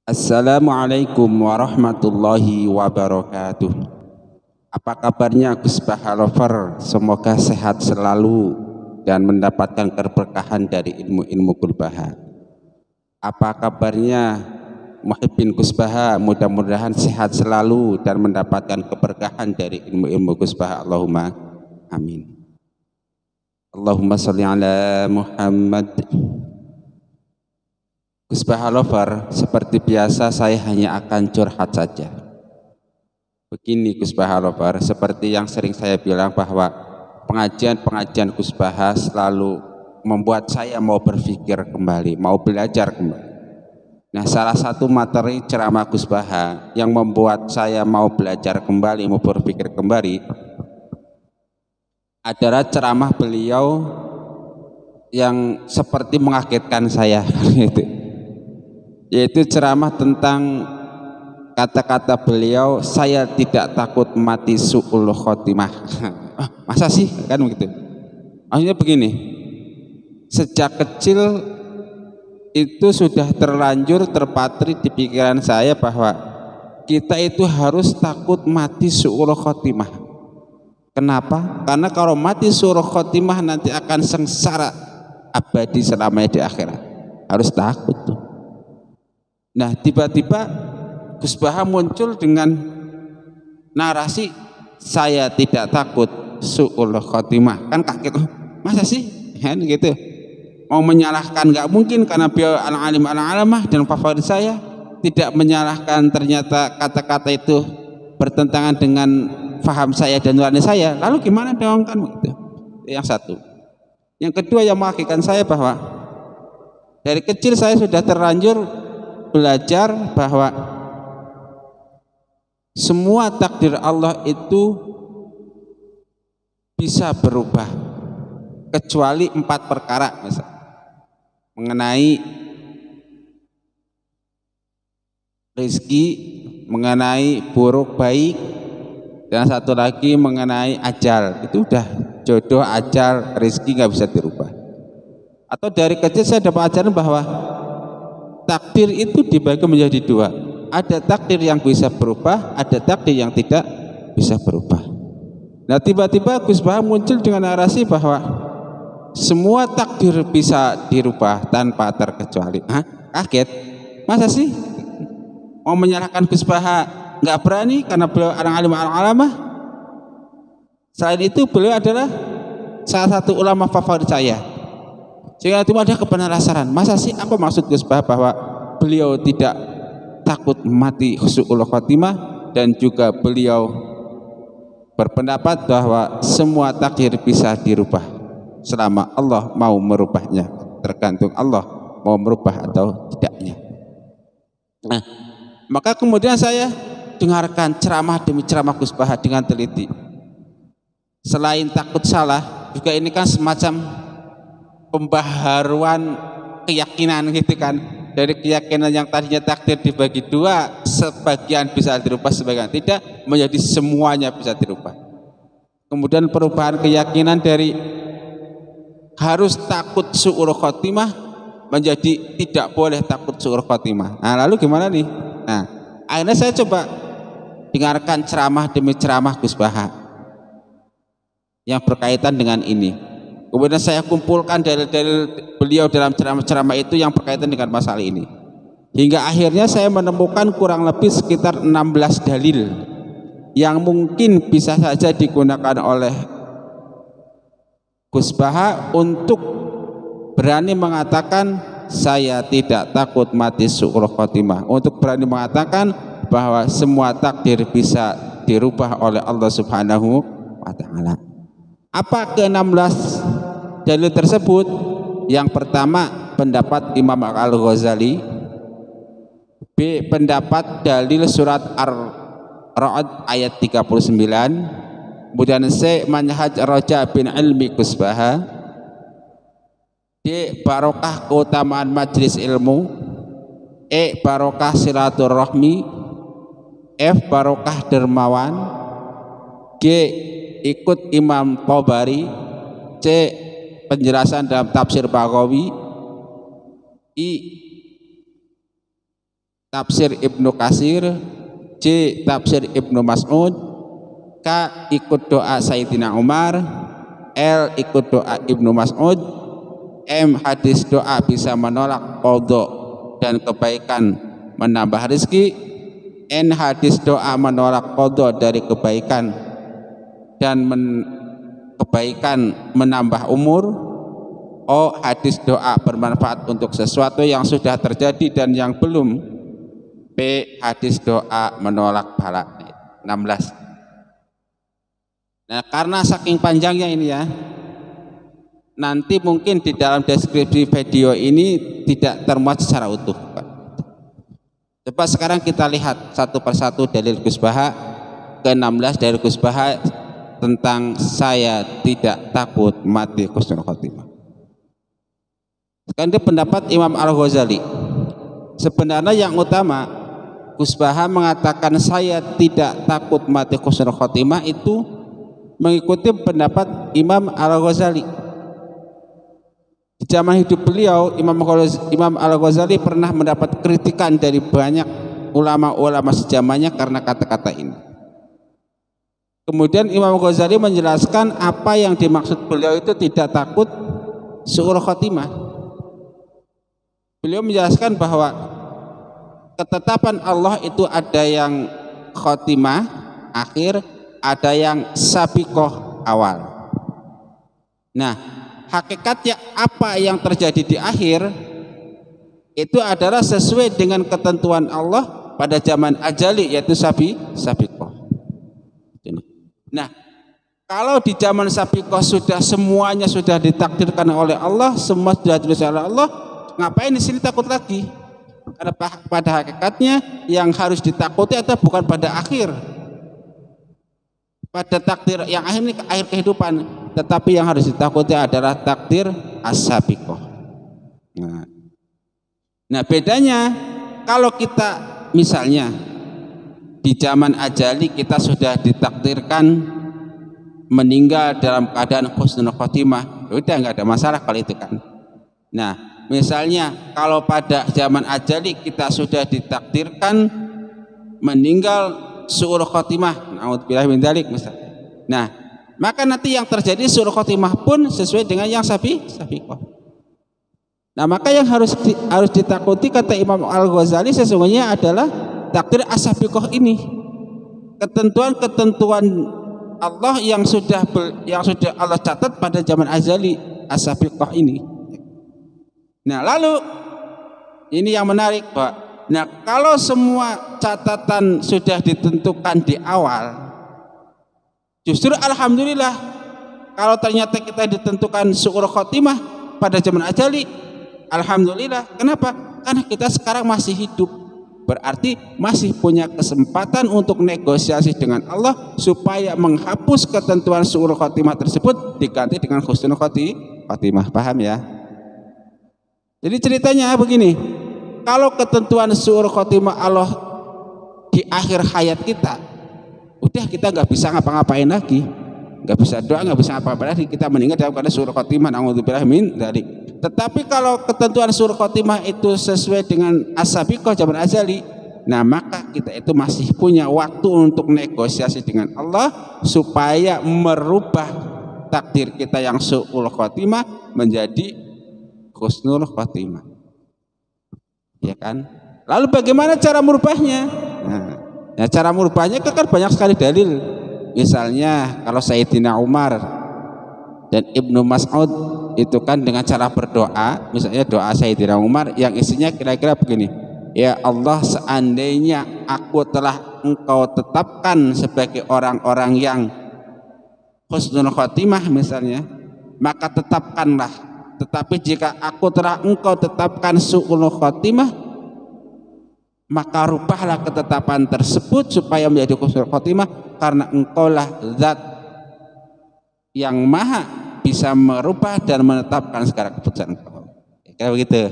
Assalamualaikum warahmatullahi wabarakatuh. Apa kabarnya Gus Bahalover? Semoga sehat selalu dan mendapatkan keberkahan dari ilmu-ilmu Kulbaha. Apa kabarnya Muhibbin Gus Baha? Mudah-mudahan sehat selalu dan mendapatkan keberkahan dari ilmu-ilmu Gus Baha. Allahumma amin. Allahumma sholli ala Muhammad. Gus Bahalover, seperti biasa saya hanya akan curhat saja. Begini Gus Bahalover, seperti yang sering saya bilang bahwa pengajian-pengajian Gus Baha selalu membuat saya mau berpikir kembali, mau belajar kembali. Nah, salah satu materi ceramah Gus Baha yang membuat saya mau belajar kembali, mau berpikir kembali adalah ceramah beliau yang seperti mengagetkan saya yaitu ceramah tentang kata-kata beliau, saya tidak takut mati su'ul khotimah. Masa sih kan begitu? Maksudnya begini, sejak kecil itu sudah terlanjur terpatri di pikiran saya bahwa kita itu harus takut mati su'ul khotimah. Kenapa? Karena kalau mati su'ul khotimah nanti akan sengsara abadi selamanya di akhirat. Harus takut tuh. Nah, tiba-tiba Gus Baha muncul dengan narasi saya tidak takut su'ul khotimah. Kan kaget, masa sih? Kan gitu. Mau menyalahkan nggak mungkin karena beliau al-alim al-alamah dan favorit saya. Tidak menyalahkan ternyata kata-kata itu bertentangan dengan faham saya dan nurani saya. Lalu gimana dong kan gitu. Yang satu. Yang kedua yang mengagetkan saya bahwa dari kecil saya sudah terlanjur belajar bahwa semua takdir Allah itu bisa berubah kecuali 4 perkara, misalnya mengenai rezeki, mengenai buruk baik, dan satu lagi mengenai ajal. Itu udah jodoh, ajal, rezeki nggak bisa dirubah. Atau dari kecil saya dapat ajaran bahwa takdir itu dibagi menjadi 2. Ada takdir yang bisa berubah, ada takdir yang tidak bisa berubah. Nah, tiba-tiba Gus Baha muncul dengan narasi bahwa semua takdir bisa dirubah tanpa terkecuali. Kaget. Masa sih? Mau menyalahkan Gus Baha nggak berani karena beliau orang alim al-alamah. Selain itu beliau adalah salah satu ulama favorit saya. Sehingga itu ada kepenasaran, masa sih apa maksud Gus Baha bahwa beliau tidak takut mati su'ul khotimah, dan juga beliau berpendapat bahwa semua takdir bisa dirubah selama Allah mau merubahnya, tergantung Allah mau merubah atau tidaknya. Nah, maka kemudian saya dengarkan ceramah demi ceramah Gus Baha dengan teliti. Selain takut salah, juga ini kan semacam pembaharuan keyakinan gitu kan, dari keyakinan yang tadinya takdir dibagi 2, sebagian bisa dirubah, sebagian tidak, menjadi semuanya bisa dirubah. Kemudian perubahan keyakinan dari harus takut su'ul khotimah menjadi tidak boleh takut su'ul khotimah. Nah, lalu gimana nih? Nah, akhirnya saya coba dengarkan ceramah demi ceramah Gus Baha yang berkaitan dengan ini. Kemudian saya kumpulkan dalil-dalil beliau dalam ceramah-ceramah itu yang berkaitan dengan masalah ini. Hingga akhirnya saya menemukan kurang lebih sekitar 16 dalil yang mungkin bisa saja digunakan oleh Gus Baha untuk berani mengatakan saya tidak takut mati su'ul khotimah, untuk berani mengatakan bahwa semua takdir bisa dirubah oleh Allah Subhanahu wa ta'ala. Apa ke-16 dalil tersebut? Yang pertama pendapat Imam Al-Ghazali, B pendapat dalil surat Ar-Ra'd ayat 39, kemudian C manhaj Raja bin Ilmi Gus Baha, D barokah keutamaan majlis ilmu, E barokah silaturahmi, F barokah dermawan, G ikut Imam Tabari, C penjelasan dalam tafsir Baghawi, I tafsir Ibnu Katsir, C tafsir Ibnu Mas'ud, K ikut doa Sayyidina Umar, L ikut doa Ibnu Mas'ud, M hadis doa bisa menolak qadha dan kebaikan menambah rezeki, N hadis doa menolak qadha dari kebaikan dan kebaikan menambah umur, O hadis doa bermanfaat untuk sesuatu yang sudah terjadi dan yang belum, P hadis doa menolak bala. 16. Nah, karena saking panjangnya ini ya, nanti mungkin di dalam deskripsi video ini tidak termuat secara utuh. Coba sekarang kita lihat satu persatu dalil Gus Baha, ke-16 dalil Gus Baha tentang saya tidak takut mati husnul khotimah. Sekarang ini pendapat Imam Al-Ghazali. Sebenarnya yang utama, Gus Baha mengatakan saya tidak takut mati husnul khotimah itu mengikuti pendapat Imam Al-Ghazali. Di zaman hidup beliau, Imam Al-Ghazali pernah mendapat kritikan dari banyak ulama-ulama sejamannya karena kata-kata ini. Kemudian Imam Al-Ghazali menjelaskan apa yang dimaksud beliau itu tidak takut su'ul khotimah. Beliau menjelaskan bahwa ketetapan Allah itu ada yang khotimah akhir, ada yang sabiqoh awal. Nah, hakikatnya apa yang terjadi di akhir itu adalah sesuai dengan ketentuan Allah pada zaman ajali, yaitu sabiqoh. Nah, kalau di zaman sabiqoh sudah semuanya sudah ditakdirkan oleh Allah, semua sudah ditulis oleh Allah, ngapain di sini takut lagi? Karena pada hakikatnya yang harus ditakuti itu bukan pada akhir, pada takdir yang akhir ini akhir kehidupan, tetapi yang harus ditakuti adalah takdir as-sabiqoh. Nah, bedanya kalau kita misalnya di zaman ajali kita sudah ditakdirkan meninggal dalam keadaan husnul khotimah, udah nggak ada masalah kalau itu kan. Nah, misalnya kalau pada zaman ajali kita sudah ditakdirkan meninggal su'ul khotimah, na'udzubillah min dzalik misalnya. Nah, maka nanti yang terjadi su'ul khotimah pun sesuai dengan yang sabiqoh. Nah, maka yang harus ditakuti kata Imam Al-Ghazali sesungguhnya adalah takdir as-sabiqoh ini. Ketentuan-ketentuan Allah yang sudah Allah catat pada zaman azali as-sabiqoh ini. Nah, lalu ini yang menarik, Pak. Nah, kalau semua catatan sudah ditentukan di awal, justru alhamdulillah kalau ternyata kita ditentukan su'ul khotimah pada zaman ajali, alhamdulillah. Kenapa? Karena kita sekarang masih hidup, berarti masih punya kesempatan untuk negosiasi dengan Allah supaya menghapus ketentuan su'ul khotimah tersebut diganti dengan husnul khotimah. Paham ya? Jadi ceritanya begini, kalau ketentuan su'ul khotimah Allah di akhir hayat kita, udah kita nggak bisa ngapa-ngapain lagi, nggak bisa doa, nggak bisa apa-apa lagi, kita meninggal dalam keadaan su'ul khotimah, na'udzubillah min dzalik. Tetapi kalau ketentuan su'ul khotimah itu sesuai dengan as-sabiqoh zaman azali, nah maka kita itu masih punya waktu untuk negosiasi dengan Allah supaya merubah takdir kita yang su'ul khotimah menjadi husnul khotimah, ya kan? Lalu bagaimana cara merubahnya? Nah, cara merubahnya kan banyak sekali dalil. Misalnya kalau Sayyidina Umar dan Ibnu Mas'ud itu kan dengan cara berdoa, misalnya doa Sayyidina Umar yang isinya kira-kira begini, ya Allah, seandainya aku telah Engkau tetapkan sebagai orang-orang yang husnul khotimah misalnya, maka tetapkanlah. Tetapi jika aku telah Engkau tetapkan su'ul khotimah, maka rubahlah ketetapan tersebut supaya menjadi husnul khotimah, karena Engkaulah zat yang maha bisa merubah dan menetapkan segala keputusan Engkau. Kayak begitu.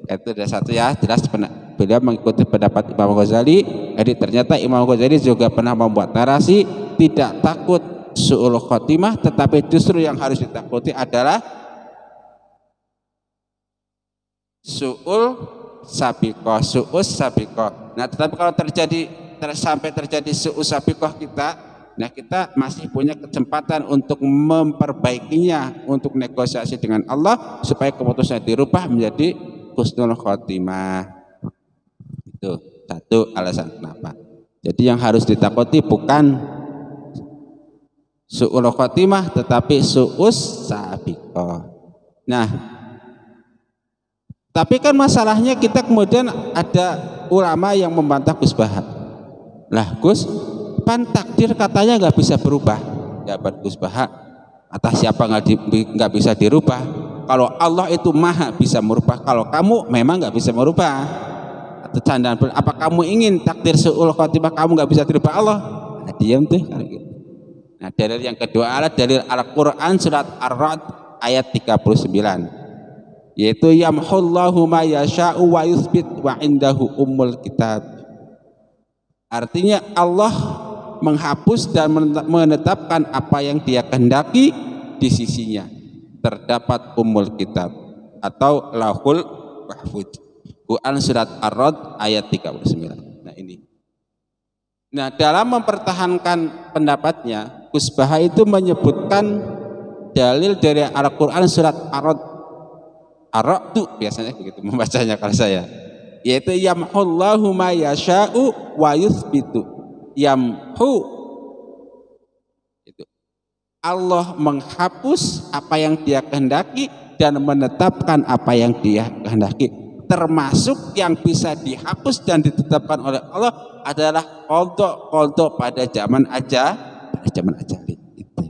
Itu ada satu ya, jelas beliau mengikuti pendapat Imam Ghazali. Jadi ternyata Imam Ghazali juga pernah membuat narasi tidak takut su'ul khotimah, tetapi justru yang harus ditakuti adalah su'ul sabiqah, su'us sabiqah. Nah, tetapi kalau sampai terjadi su'us sabiqah kita, nah kita masih punya kesempatan untuk memperbaikinya, untuk negosiasi dengan Allah supaya keputusan dirubah menjadi husnul khotimah. Itu satu alasan kenapa. Jadi yang harus ditakuti bukan su'ul khotimah tetapi su'us sabiqah. Nah, tapi kan masalahnya kita kemudian ada ulama yang membantah Gus Baha. Lah Gus, pan takdir katanya nggak bisa berubah. Jawaban Gus Baha, atas siapa nggak bisa dirubah? Kalau Allah itu maha bisa merubah, kalau kamu memang nggak bisa merubah. Atau candaan, apa kamu ingin takdir su'ul khotimah kamu nggak bisa dirubah Allah? Nah, diam tuh. Nah, dalil yang kedua adalah dalil Al-Quran surat Ar-Ra'd ayat 39, yaitu yamhullahu ma yasha'u wa yuthbit wa indahu ummul kitab. Artinya Allah menghapus dan menetapkan apa yang Dia kehendaki, di sisinya terdapat ummul kitab atau lauhul mahfuz. Quran surat Ar-Ra'd ayat 39. Nah ini. Nah, dalam mempertahankan pendapatnya, Gus Baha itu menyebutkan dalil dari Al-Quran surat Ar-Ra'd biasanya begitu membacanya kalau saya, yaitu yamhullahu ma yasha'u wa yuthbitu. Yamhu itu Allah menghapus apa yang Dia kehendaki dan menetapkan apa yang Dia kehendaki. Termasuk yang bisa dihapus dan ditetapkan oleh Allah adalah qadha pada zaman ajali itu.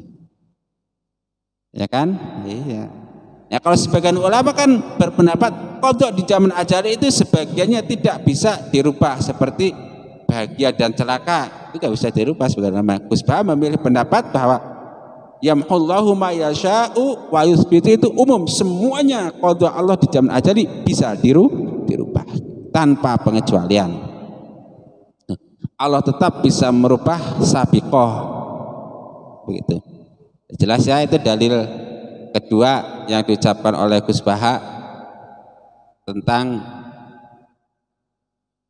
Ya kan? Iya. Ya kalau sebagian ulama kan berpendapat qadha di zaman ajali itu sebagiannya tidak bisa dirubah, seperti bahagia dan celaka itu tidak bisa dirubah. Sebagian ulama, Gus Baha memilih pendapat bahwa yamhullahu ma yasha'u wa yuthbitu itu umum, semuanya qadha Allah di zaman ajali bisa dirubah tanpa pengecualian. Allah tetap bisa merubah sabiqah. Begitu. Jelas ya, itu dalil kedua yang diucapkan oleh Gus Baha tentang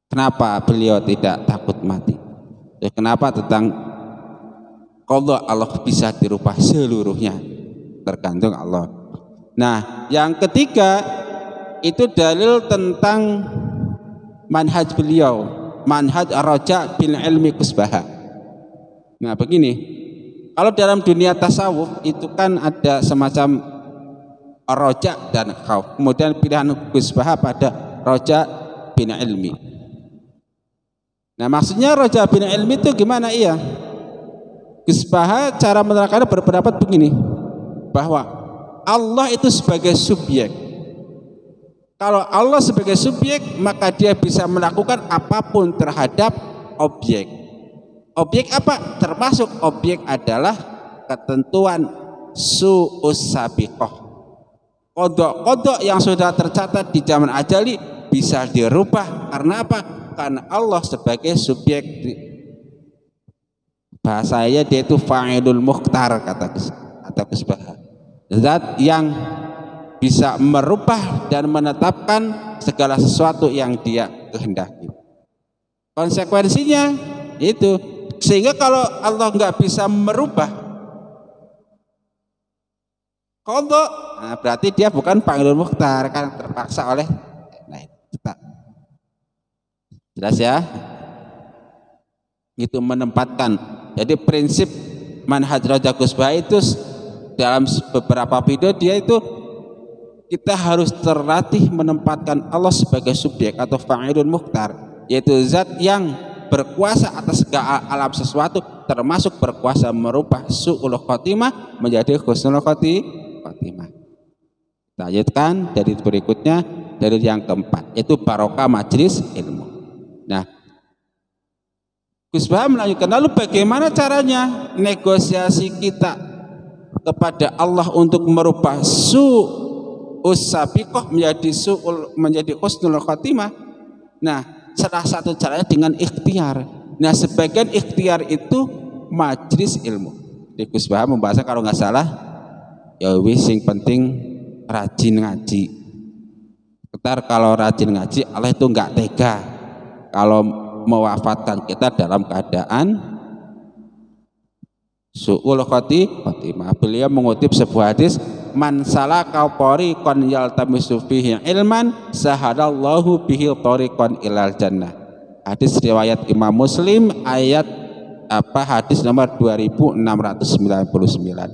kenapa beliau tidak takut mati. Kenapa tentang qadha Allah bisa dirubah seluruhnya, tergantung Allah. Nah, yang ketiga itu dalil tentang manhaj beliau, manhaj ar-raja bil ilmi Gus Baha. Nah begini, kalau dalam dunia tasawuf itu kan ada semacam ar-raja dan khauf, kemudian pilihan Gus Baha pada raja bin ilmi. Nah maksudnya raja bin ilmi itu gimana? Iya, Gus Baha cara menerangkannya berpendapat begini, bahwa Allah itu sebagai subjek. Kalau Allah sebagai subjek, maka Dia bisa melakukan apapun terhadap objek. Objek apa? Termasuk objek adalah ketentuan su'us sabiqah. Kodok-kodok yang sudah tercatat di zaman ajali bisa dirubah. Karena apa? Karena Allah sebagai subjek. Bahasanya Dia itu fa'ilul mukhtar, kata Gus Baha. Zat yang bisa merubah dan menetapkan segala sesuatu yang Dia kehendaki. Konsekuensinya itu, sehingga kalau Allah nggak bisa merubah qadha, nah berarti Dia bukan fa'ilul mukhtar, kan terpaksa oleh lain. Jelas ya? Itu menempatkan. Jadi prinsip manhaj Raja Gus Baha itu dalam beberapa video dia itu, kita harus terlatih menempatkan Allah sebagai subjek atau fa'ilun mukhtar, yaitu zat yang berkuasa atas segala alam sesuatu, termasuk berkuasa merubah su'ul khotimah menjadi husnul khotimah. Kita lanjutkan dari berikutnya, dari yang keempat, yaitu barokah majelis ilmu. Nah, Gus Baha melanjutkan, lalu bagaimana caranya negosiasi kita kepada Allah untuk merubah sabiqah menjadi husnul khotimah? Nah, salah satu caranya dengan ikhtiar. Nah, sebagian ikhtiar itu majelis ilmu. Di Gus Baha membahasnya kalau nggak salah, ya wis sing penting rajin ngaji. Ntar kalau rajin ngaji, Allah itu enggak tega kalau mewafatkan kita dalam keadaan su'ul khotimah. Beliau mengutip sebuah hadis, man salaka tariqan yaltamisu fihi ilman sahadallahu bihi tariqan ilal jannah. Hadis riwayat Imam Muslim, hadis nomor 2699.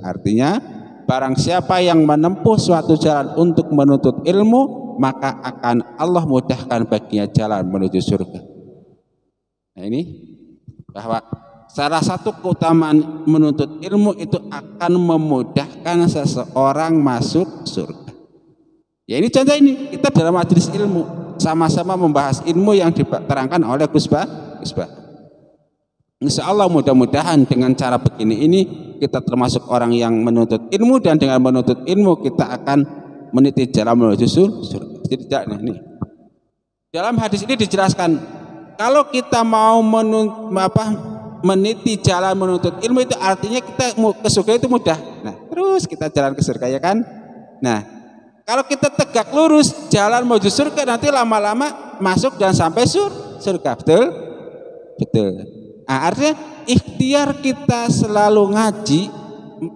Artinya, barang siapa yang menempuh suatu jalan untuk menuntut ilmu, maka akan Allah mudahkan baginya jalan menuju surga. Nah, ini bahwa salah satu keutamaan menuntut ilmu itu akan memudahkan seseorang masuk surga. Ya, ini contoh, ini kita dalam majelis ilmu sama-sama membahas ilmu yang diterangkan oleh Gus Bah. Insya Allah mudah-mudahan dengan cara begini ini kita termasuk orang yang menuntut ilmu, dan dengan menuntut ilmu kita akan meniti jalan menuju surga. Tidak, nih. Dalam hadis ini dijelaskan kalau kita mau meniti jalan menuntut ilmu itu artinya kita ke surga itu mudah. Nah, terus kita jalan ke surga, ya kan? Nah, kalau kita tegak lurus jalan menuju surga, nanti lama-lama masuk dan sampai surga. Betul. Nah, artinya ikhtiar kita selalu ngaji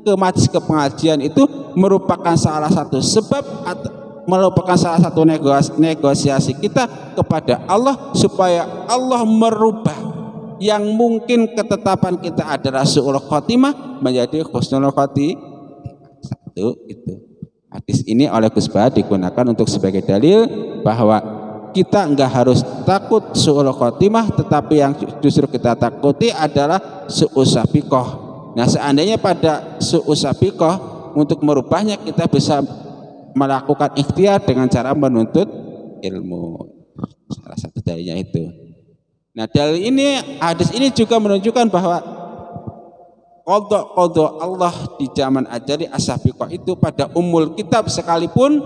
ke majelis pengajian itu merupakan salah satu sebab atau merupakan salah satu negosiasi kita kepada Allah supaya Allah merubah yang mungkin ketetapan kita adalah su'ul khotimah menjadi husnul khotimah. Satu itu. Hadis ini oleh Gus Bah digunakan untuk sebagai dalil bahwa kita enggak harus takut su'ul khotimah, tetapi yang justru kita takuti adalah su'us sabiqah. Nah, seandainya pada su'us sabiqah untuk merubahnya kita bisa melakukan ikhtiar dengan cara menuntut ilmu. Salah satu dalilnya itu. Nah, dalil ini, hadis ini juga menunjukkan bahwa qada Allah di zaman ajali as-sabiqah itu pada umul kitab sekalipun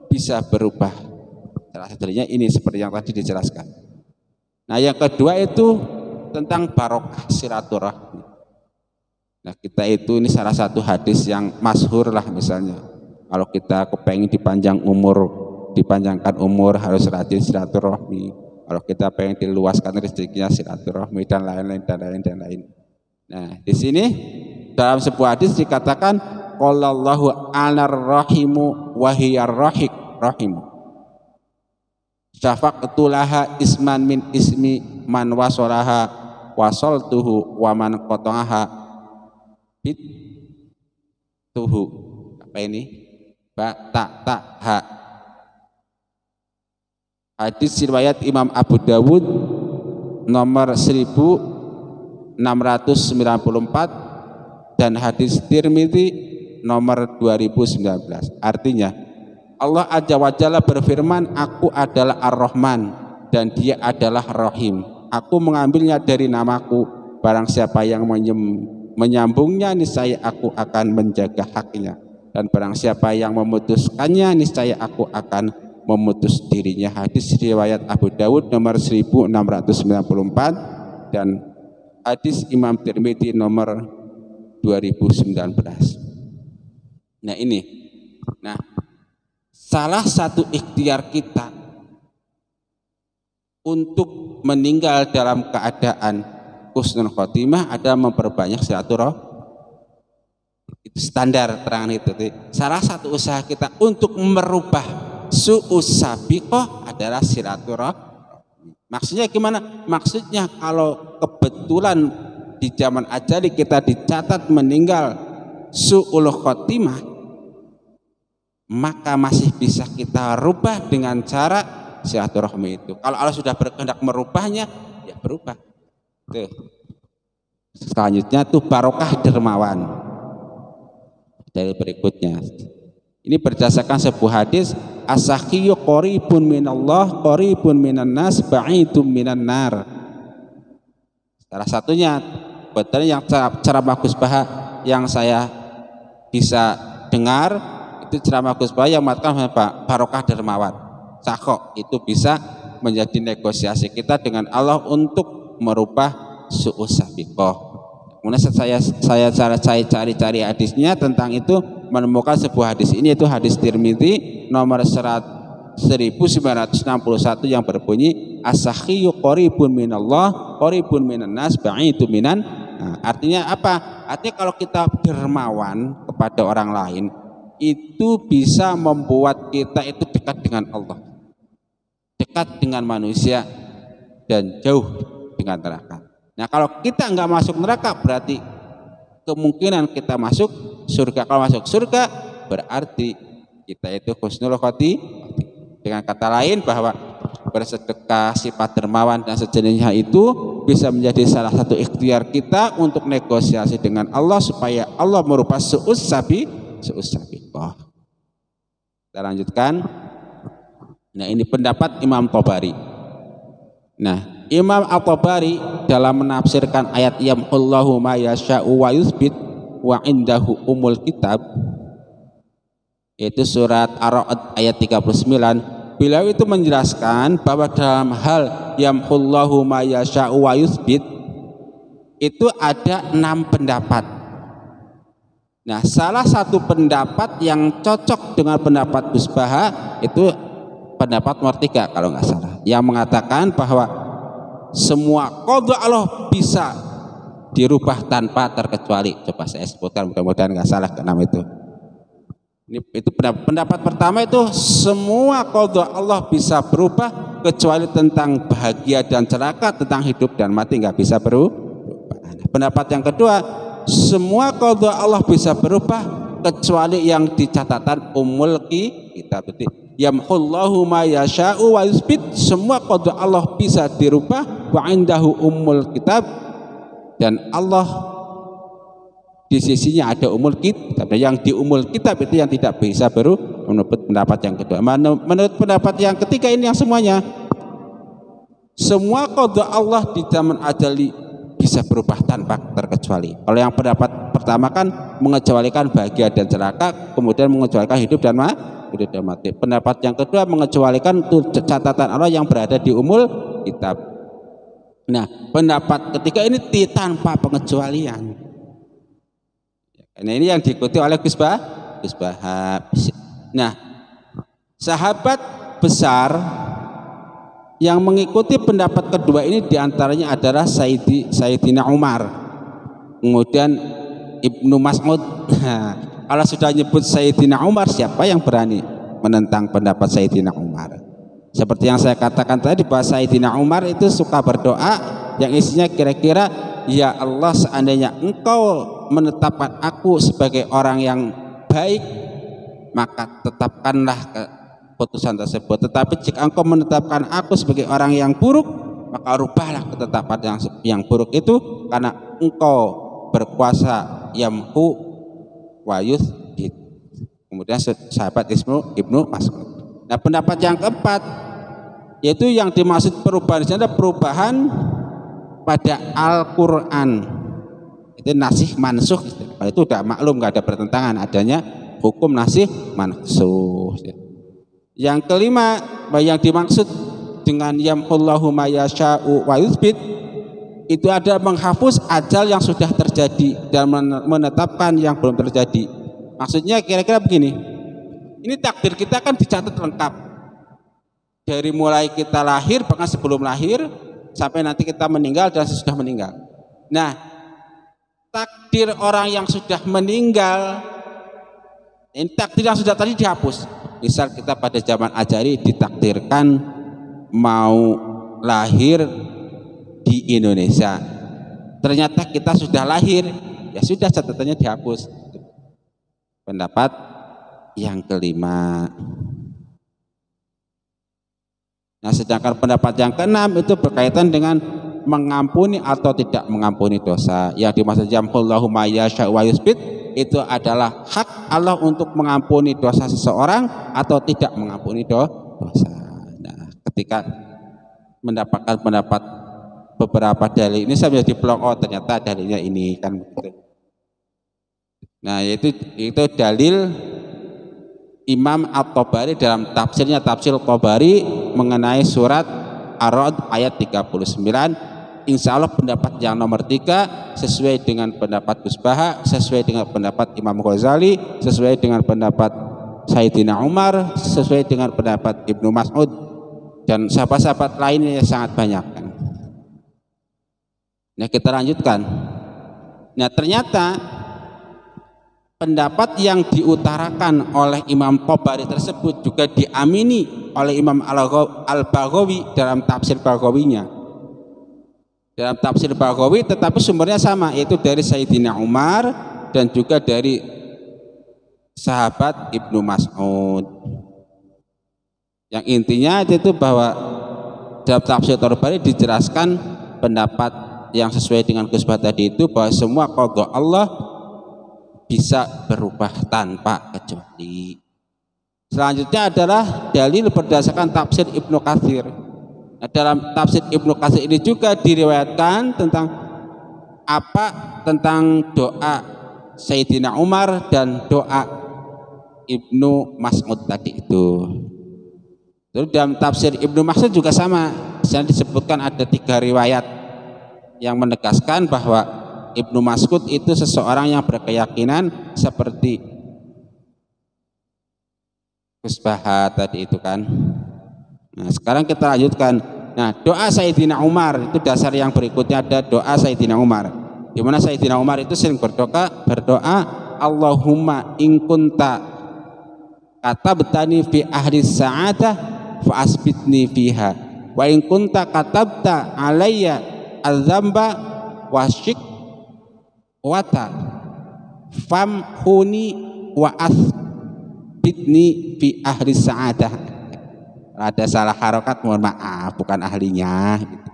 bisa berubah. Salah satu dalilnya ini seperti yang tadi dijelaskan. Nah, yang kedua itu tentang barokah silaturahmi. Nah, kita itu ini salah satu hadis yang masyhur lah, misalnya kalau kita kepengen dipanjangkan umur harus rajin silaturahmi. Kalau kita pengen diluaskan rezekinya silaturahmi, dan lain-lain. Nah, di sini dalam sebuah hadis dikatakan qallallahu anar rahimu wa hiyar rahimu. Syafaqtulaha isman min ismi man wasolaha wasoltuhu wa man qata'aha bit tuhu. Apa ini? Ha. Hadis riwayat Imam Abu Dawud nomor 1694 dan hadis Tirmidzi nomor 2019. Artinya Allah Azza wa Jalla berfirman, aku adalah Ar-Rahman dan dia adalah Rahim. Aku mengambilnya dari namaku, barang siapa yang menyambungnya niscaya aku akan menjaga haknya, dan barang siapa yang memutuskannya niscaya aku akan memutus dirinya. Hadis riwayat Abu Dawud nomor 1694 dan hadis Imam Tirmidzi nomor 2019. Nah, ini. Nah, salah satu ikhtiar kita untuk meninggal dalam keadaan husnul khotimah adalah memperbanyak silaturahmi. Itu standar terangan itu. Salah satu usaha kita untuk merubah su'us sabiqah adalah silaturahmi. Maksudnya gimana? Maksudnya kalau kebetulan di zaman ajali kita dicatat meninggal su'ul khotimah, maka masih bisa kita rubah dengan cara silaturahmi itu. Kalau Allah sudah berkehendak merubahnya, ya berubah. Tuh. Selanjutnya tuh barokah dermawan. Dari berikutnya, ini berdasarkan sebuah hadis, as-sakhiyyu qaribun minallah qaribun minan nas ba'idun minan nar. Salah satunya betul yang ceramah Gus Bah yang saya bisa dengar itu ceramah Gus Bah yang mengatakan barokah dermawan. Sakho itu bisa menjadi negosiasi kita dengan Allah untuk merubah su'us sabiqah. Kemudian saya cari hadisnya tentang itu, menemukan sebuah hadis ini, itu hadis Tirmidzi nomor 1194 1961 yang berbunyi as-sakhiyyu qaribun minallah qaribun minan nas ba'idun minan. Nah, artinya apa? Artinya kalau kita dermawan kepada orang lain itu bisa membuat kita itu dekat dengan Allah, dekat dengan manusia, dan jauh dengan neraka. Nah kalau kita nggak masuk neraka berarti kemungkinan kita masuk surga. Kalau masuk surga berarti kita itu husnul khotimah. Dengan kata lain bahwa bersedekah, sifat dermawan dan sejenisnya itu bisa menjadi salah satu ikhtiar kita untuk negosiasi dengan Allah supaya Allah merubah su'us sabiqah. Kita lanjutkan. Nah ini pendapat Imam Tabari. Nah Imam At-Tabari dalam menafsirkan ayat yamhullahu ma yasha'u wa yuthbit wa indahu umul kitab, yaitu surat Ar-Ra'd ayat 39, beliau itu menjelaskan bahwa dalam hal yamhullahu ma yasha'u wa yuthbit itu ada 6 pendapat. Nah salah satu pendapat yang cocok dengan pendapat Gus Baha itu pendapat nomor 3 kalau nggak salah, yang mengatakan bahwa semua qada Allah bisa dirubah tanpa terkecuali. Coba saya sebutkan, mudah-mudahan nggak salah ke 6 itu. Itu pendapat pertama, itu semua qada Allah bisa berubah kecuali tentang bahagia dan celaka, tentang hidup dan mati nggak bisa berubah. Pendapat yang kedua, semua qada Allah bisa berubah kecuali yang di catatan umul kitab. Yamhullahu ma yasha'u wa yuthbit, semua qada Allah bisa dirubah, wa indahu umul kitab, dan Allah di sisinya ada umul kitab. Yang di umul kitab itu yang tidak bisa berubah, menurut pendapat yang kedua. Menurut pendapat yang ketiga ini yang semuanya, semua qada Allah di zaman ajali bisa berubah tanpa terkecuali. Kalau yang pendapat pertama kan mengecualikan bahagia dan celaka, kemudian mengecualikan hidup dan mati. Pendapat yang kedua mengecualikan catatan Allah yang berada di umul kitab. Nah, pendapat ketiga ini tanpa pengecualian. Nah, ini yang diikuti oleh Gus Baha. Nah, sahabat besar yang mengikuti pendapat kedua ini diantaranya adalah Sayyidina Umar, kemudian Ibnu Mas'ud. Kalau sudah nyebut Sayyidina Umar, siapa yang berani menentang pendapat Sayyidina Umar? Seperti yang saya katakan tadi, bahwa Sayyidina Umar itu suka berdoa yang isinya kira-kira, ya Allah, seandainya engkau menetapkan aku sebagai orang yang baik, maka tetapkanlah keputusan tersebut. Tetapi jika engkau menetapkan aku sebagai orang yang buruk, maka rubahlah ketetapan yang buruk itu, karena engkau berkuasa yamhu wa yuthbit. Kemudian sahabat Ibnu Mas'ud. Nah, pendapat yang keempat, yaitu yang dimaksud perubahan di sana perubahan pada Al-Qur'an. Itu nasih mansukh. Itu udah maklum, nggak ada pertentangan adanya hukum nasih mansukh. Yang kelima, yang dimaksud dengan yamhullahu ma yasha'u wa yuthbit itu ada menghapus ajal yang sudah terjadi dan menetapkan yang belum terjadi. Maksudnya kira-kira begini, ini takdir kita kan dicatat lengkap dari mulai kita lahir, bahkan sebelum lahir, sampai nanti kita meninggal dan sesudah meninggal. Nah, takdir orang yang sudah meninggal, ini takdir yang sudah tadi dihapus. Misal kita pada zaman ajali ditakdirkan mau lahir di Indonesia, ternyata kita sudah lahir, ya sudah, catatannya dihapus. Pendapat yang kelima. Nah, sedangkan pendapat yang keenam itu berkaitan dengan mengampuni atau tidak mengampuni dosa. Yang dimaksud yamhullahu ma yasha'u wa yuthbit itu adalah hak Allah untuk mengampuni dosa seseorang atau tidak mengampuni dosa. Nah, ketika mendapatkan pendapat beberapa dalil ini, saya menjadi blok, oh ternyata dalilnya ini kan begitu. Nah, itu dalil Imam At-Tabari dalam tafsirnya, tafsir Tabari mengenai surat Ar-Ra'd ayat 39. Insya Allah pendapat yang nomor 3 sesuai dengan pendapat Gus Baha, sesuai dengan pendapat Imam Ghazali, sesuai dengan pendapat Sayyidina Umar, sesuai dengan pendapat Ibnu Mas'ud dan sahabat-sahabat lainnya yang sangat banyak. Nah, kita lanjutkan. Nah, ternyata pendapat yang diutarakan oleh Imam Tabari tersebut juga diamini oleh Imam Al-Baghawi dalam tafsir Baghawinya. Dalam tafsir Baghawi, tetapi sumbernya sama, yaitu dari Sayyidina Umar dan juga dari sahabat Ibnu Mas'ud. Yang intinya itu bahwa dalam tafsir Tabari dijelaskan pendapat yang sesuai dengan Gus Bah tadi itu, bahwa semua qada Allah bisa berubah tanpa kecuali. Selanjutnya adalah dalil berdasarkan tafsir Ibnu Katsir. Nah, dalam tafsir Ibnu Katsir ini juga diriwayatkan tentang doa Sayyidina Umar dan doa Ibnu Mas'ud tadi itu. Terus dalam tafsir Ibnu Mas'ud juga sama. Di sana disebutkan ada 3 riwayat yang menegaskan bahwa Ibnu Mas'ud itu seseorang yang berkeyakinan seperti Gus Baha tadi itu kan. Nah, sekarang kita lanjutkan. Nah, doa Sayyidina Umar itu dasar yang berikutnya, ada doa Sayyidina Umar. Di mana Sayyidina Umar itu sering berdoa, Allahumma in kunta katabtani fi ahli sa'adah fa asbitni fiha wa in kunta katabta alayya al-dzamba wasyik wata famhuni wa asbitni fi ahli sa'adah. Ada salah harokat, mohon maaf, bukan ahlinya gitu.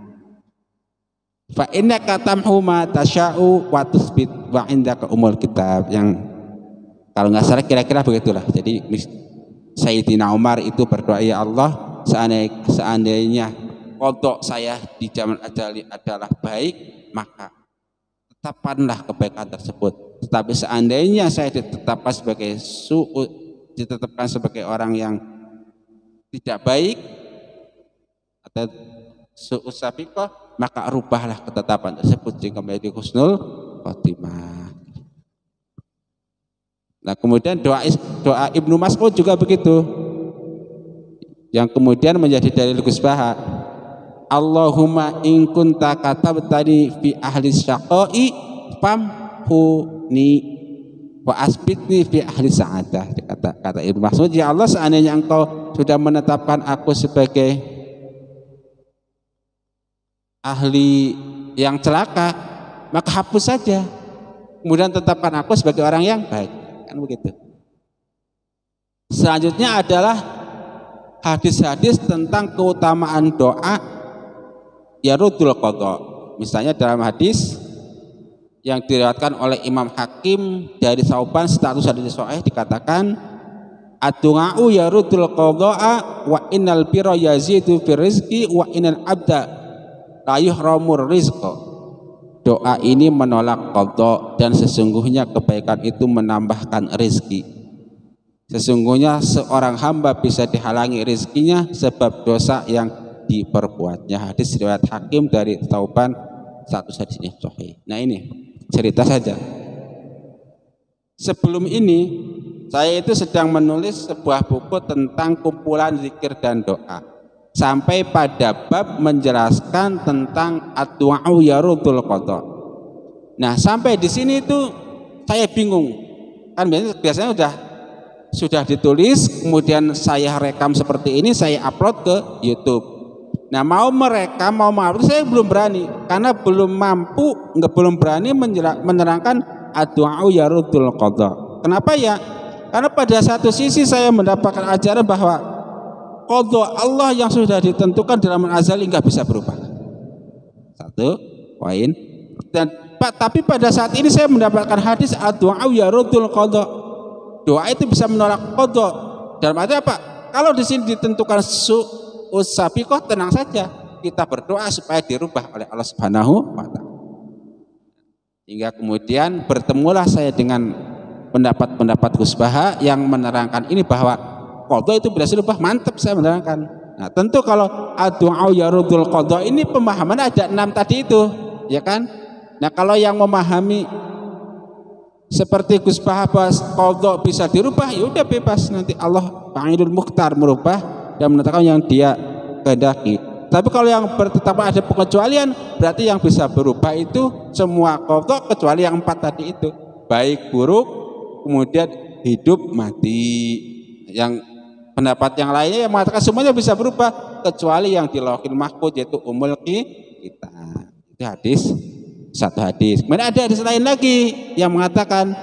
Fa innaka tamhu ma tasya'u wa tusbit wa indaka umul kitab, yang kalau nggak salah kira-kira begitulah. Jadi Sayyidina Umar itu berdoa, ya Allah, seandainya kodok saya di zaman ajali adalah baik, maka tetapkanlah kebaikan tersebut. Tetapi seandainya saya ditetapkan sebagai orang yang tidak baik atau su'us sabiqah, maka rubahlah ketetapan tersebut sehingga menjadi husnul khotimah. Nah, kemudian doa Ibnu Mas'ud juga begitu, yang kemudian menjadi dalil Gus Baha. Allahumma in kunta katabtani fi ahli syaqai famhuni wa asbitni fi ahli sa'adah. Kata Ibnu Mas'ud, ya Allah, seandainya engkau sudah menetapkan aku sebagai ahli yang celaka, maka hapus saja, kemudian tetapkan aku sebagai orang yang baik, kan begitu. Selanjutnya adalah hadis-hadis tentang keutamaan doa yarudul qadha. Misalnya dalam hadis yang diriwayatkan oleh Imam Hakim dari Sauban, status hadis sahih, dikatakan ad-du'a'u yarudul qadha'a wa innal birra yazidu fir rizqi wa innal abda la yuhramur rizqa. Doa ini menolak qadha, dan sesungguhnya kebaikan itu menambahkan rezeki. Sesungguhnya seorang hamba bisa dihalangi rezekinya sebab dosa yang diperbuatnya. Hadis riwayat Hakim dari Tauban, satu hadisnya sahih. Nah, ini cerita saja. Sebelum ini saya itu sedang menulis sebuah buku tentang kumpulan zikir dan doa, sampai pada bab menjelaskan tentang ad-du'a'u yarudul qadha. Nah, sampai di sini itu saya bingung. Kan biasanya sudah ditulis, kemudian saya rekam seperti ini, saya upload ke YouTube. Nah, mau merekam, mau upload, saya belum berani, karena belum berani menerangkan ad-du'a'u yarudul qadha. Kenapa ya? Karena pada satu sisi saya mendapatkan ajaran bahwa qadha Allah yang sudah ditentukan dalam azali nggak bisa berubah. Satu poin. Tapi pada saat ini saya mendapatkan hadis ad-du'a'u yarudul qadha. Doa itu bisa menolak qadha. Dalam arti apa? Kalau di sini ditentukan sabiqah, tenang saja, kita berdoa supaya dirubah oleh Allah Subhanahu wa ta'ala. Hingga kemudian bertemulah saya dengan pendapat Gus Baha yang menerangkan ini, bahwa qadha itu bisa dirubah. Mantap, saya menerangkan. Nah, tentu kalau ad-du'a'u yarudul qadha ini pemahaman ada 6 tadi itu, ya kan? Nah, kalau yang memahami seperti Gus Bahabas qadha bisa dirubah, ya udah bebas, nanti Allah Fa'ilul Mukhtar merubah dan menetapkan yang dia kehendaki. Tapi kalau yang bertetapkan ada pengecualian, berarti yang bisa berubah itu semua qadha kecuali yang 4 tadi itu, baik buruk, kemudian hidup mati. Yang pendapat yang lainnya yang mengatakan semuanya bisa berubah kecuali yang di Lauhil Mahfuz, yaitu umul kita. Itu hadis, satu hadis. Kemudian ada hadis lain lagi yang mengatakan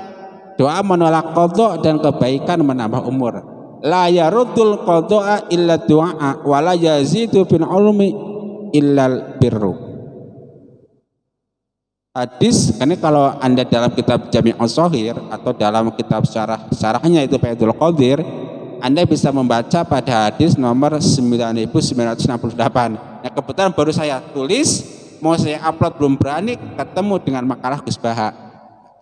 doa menolak qadha dan kebaikan menambah umur. La yaruddul qadha illa du'a wa la yazidu fil ulmi illa birru. Hadis ini kalau Anda dalam kitab Jami'us Shaghir atau dalam kitab syarahnya itu Fathul Qadir, Anda bisa membaca pada hadis nomor 9968. Nah, kebetulan baru saya tulis, mau saya upload belum berani ketemu dengan makalah Gus Baha.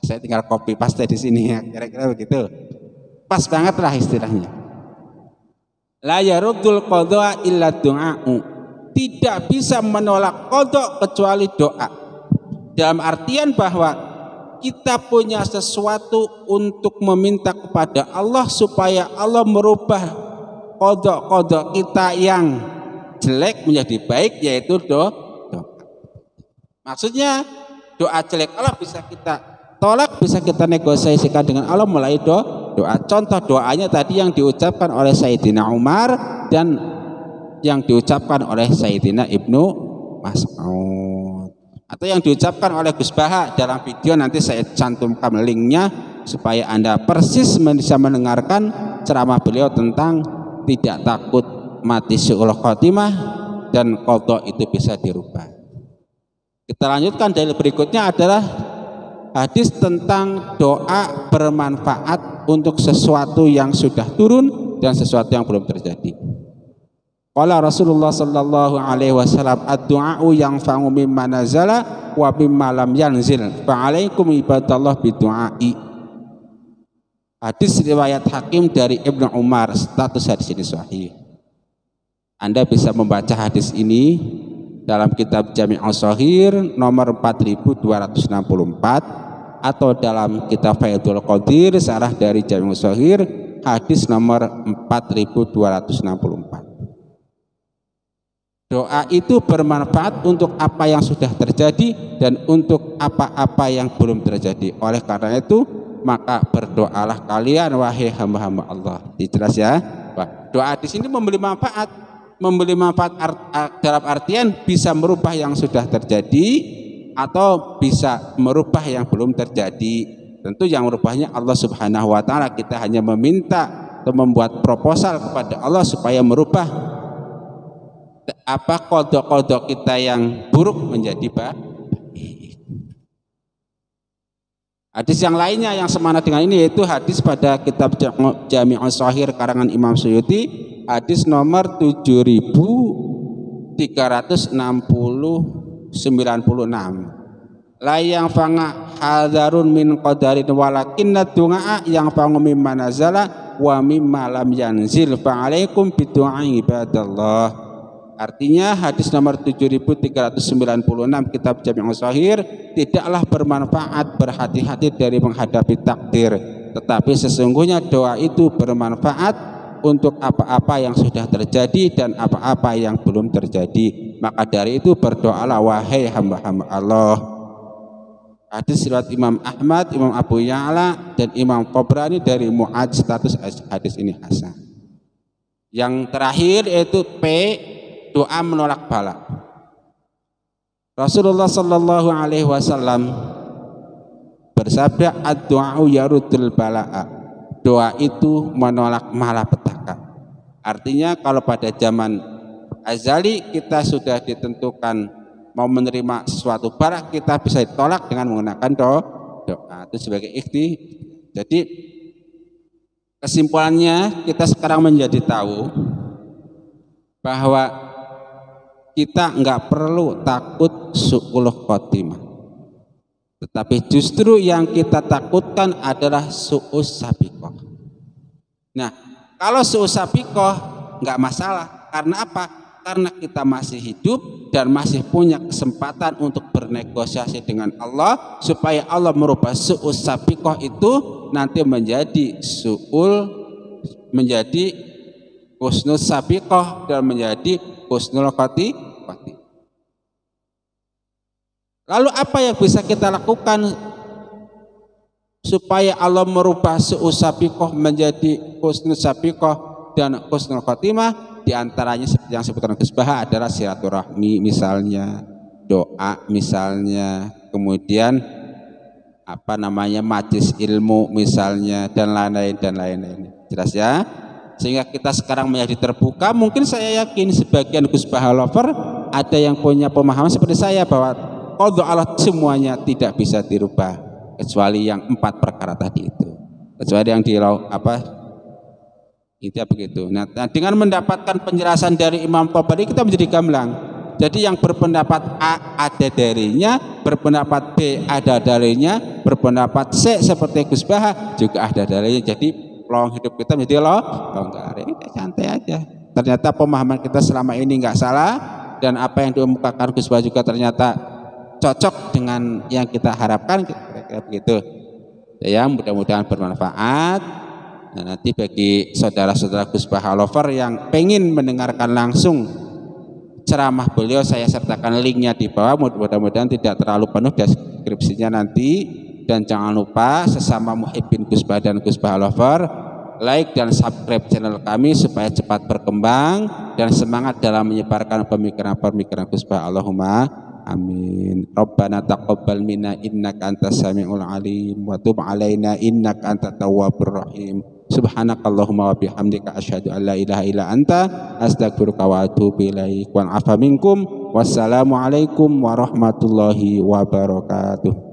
Saya tinggal copy paste di sini ya, kira-kira begitu. Pas banget lah istilahnya. La yaruddul qadha illa du'a'u. Tidak bisa menolak qadha kecuali doa. Dalam artian bahwa kita punya sesuatu untuk meminta kepada Allah supaya Allah merubah qadha kita yang jelek menjadi baik, yaitu doa. Maksudnya doa jelek Allah bisa kita tolak, bisa kita negosiasikan dengan Allah melalui doa. Contoh doanya tadi yang diucapkan oleh Sayyidina Umar dan yang diucapkan oleh Sayyidina Ibnu Mas'ud, atau yang diucapkan oleh Gus Baha dalam video, nanti saya cantumkan linknya supaya Anda persis bisa mendengarkan ceramah beliau tentang tidak takut mati su'ul khotimah dan qadha itu bisa dirubah. Kita lanjutkan, dalil berikutnya adalah hadis tentang doa bermanfaat untuk sesuatu yang sudah turun dan sesuatu yang belum terjadi. Qala Rasulullah sallallahu alaihi wasallam, ad-du'a'u yanfa'u mimma nazala wa mimma lam yanzil, fa'alaikum ibadallah bidu'a'i. Hadis riwayat Hakim dari Ibnu Umar, status hadis ini sahih. Anda bisa membaca hadis ini dalam kitab Jami'us Shaghir nomor 4264 atau dalam kitab Fathul Qadir syarah dari Jami'us Shaghir hadis nomor 4264. Doa itu bermanfaat untuk apa yang sudah terjadi dan untuk apa-apa yang belum terjadi. Oleh karena itu, maka berdoalah kalian wahai hamba-hamba Allah. Jelas ya? Doa di sini memberi manfaat dalam artian bisa merubah yang sudah terjadi atau bisa merubah yang belum terjadi. Tentu yang merubahnya Allah Subhanahu wa taala. Kita hanya meminta atau membuat proposal kepada Allah supaya merubah qadha kita yang buruk menjadi baik. Hadis yang lainnya yang semana dengan ini yaitu hadis pada kitab Jami'us Shaghir karangan Imam Suyuti, hadis nomor 7396. La yang fanga hadarun min qadarin walakinna du'a yang fangu mimma nazala wa mimma lam yanzil fa'alaikum bidu'ai ibadallah. Artinya hadis nomor 7396 kitab Jami'us Shaghir, tidaklah bermanfaat berhati-hati dari menghadapi takdir, tetapi sesungguhnya doa itu bermanfaat untuk apa-apa yang sudah terjadi dan apa-apa yang belum terjadi. Maka dari itu berdoalah wahai hamba-hamba Allah. Hadis riwayat Imam Ahmad, Imam Abu Ya'la dan Imam Tabrani dari Mu'adz, status hadis ini hasan. Yang terakhir yaitu P, doa menolak bala. Rasulullah sallallahu alaihi wasallam bersabda, ad-du'a'u yaruddul bala'a. Doa itu menolak malapetaka. Artinya kalau pada zaman azali kita sudah ditentukan mau menerima sesuatu barang, kita bisa ditolak dengan menggunakan doa. Itu sebagai ikhti. Jadi kesimpulannya kita sekarang menjadi tahu bahwa kita enggak perlu takut su'ul khotimah, tetapi justru yang kita takutkan adalah su'us sabiqah. Nah, kalau su'us sabiqah enggak masalah. Karena apa? karena kita masih hidup dan masih punya kesempatan untuk bernegosiasi dengan Allah supaya Allah merubah su'ul sabiqah itu nanti menjadi husnul sabiqah dan menjadi husnul khotimah. Lalu apa yang bisa kita lakukan supaya Allah merubah su'ul sabiqah menjadi husnul sabiqah dan husnul khotimah? Di antaranya seperti yang disebutkan Gus Baha adalah silaturahmi misalnya, doa misalnya, kemudian majlis ilmu misalnya, dan lain-lain. Jelas ya? Sehingga kita sekarang menjadi terbuka. Mungkin saya yakin sebagian Gus Baha lover ada yang punya pemahaman seperti saya bahwa qadha Allah semuanya tidak bisa dirubah kecuali yang 4 perkara tadi itu. Kecuali yang itu begitu. Nah, dengan mendapatkan penjelasan dari Imam Tabari kita menjadi gamblang. Jadi yang berpendapat A ada dalilnya, berpendapat B ada dalilnya, berpendapat C seperti Gus Baha juga ada dalilnya. Jadi peluang hidup kita menjadi longgar. Kita santai aja. Ternyata pemahaman kita selama ini nggak salah dan apa yang dikemukakan Gus Baha juga ternyata cocok dengan yang kita harapkan. Kira-kira begitu. Ya, mudah-mudahan bermanfaat. Nah, nanti bagi saudara-saudara Gus Baha lover yang pengen mendengarkan langsung ceramah beliau, saya sertakan linknya di bawah. Mudah-mudahan tidak terlalu penuh deskripsinya nanti. Dan jangan lupa sesama muhibbin Gus Baha dan Gus Baha lover, like dan subscribe channel kami supaya cepat berkembang dan semangat dalam menyebarkan pemikiran-pemikiran Gus Baha. Allahumma amin. Rabbana taqabbal minna innaka antas samiul alim wa tub alaina innaka antat tawwabur rahim. Subhanakallahumma wa bihamdika asyhadu an la ilaha illa anta astaghfiruka wa atubu ilaik. Wa afa minkum. Wassalamu alaikum warahmatullahi wabarakatuh.